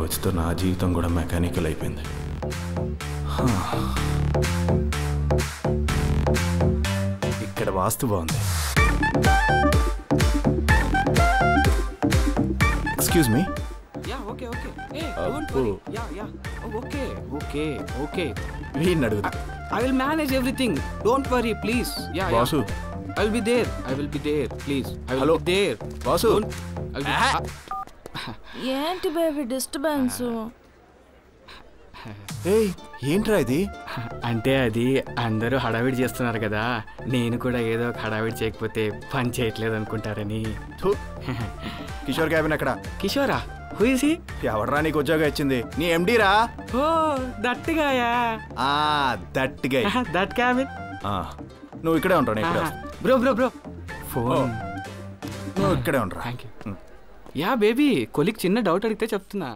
కవచ్తో నా జీవితం కూడా మెకానికల్ అయిపోయింది. ఇక్కడ వాస్తు బాగుంది. Excuse me. వీడిని అడుగుతా. I will manage everything. Don't worry, please. Vasu. I will be there. I will be there, please. I will be there. Vasu. ఏంటి బేబీ డిస్టర్బెన్స్? ఏయ్ ఏంట్రా ఇది? అంటే అది అందరూ హడావిడి చేస్తున్నారు కదా, నేను కూడా ఏదో ఒక హడావిడి చేయకపోతే పని చేయట్లేదు అనుకుంటారని. కిషోర్ క్యాబిన్ ఎక్కడ? కిషోరా? Who is he? ఎవడరా నీకు ఉద్యోగం ఇచ్చింది? నీ ఎండి రా. ఓ దట్టిగాయా? దట్టిగా దట్ క్యాబిన్. నువ్వు ఇక్కడే ఉంటావు. ఇక్కడ బ్రో బ్రో బ్రో ఫోన్. నువ్వు ఇక్కడే ఉంటా. Thank you. యా బేబీ, కొలిక్ చిన్న డౌట్ అడిగితే చెప్తున్నా.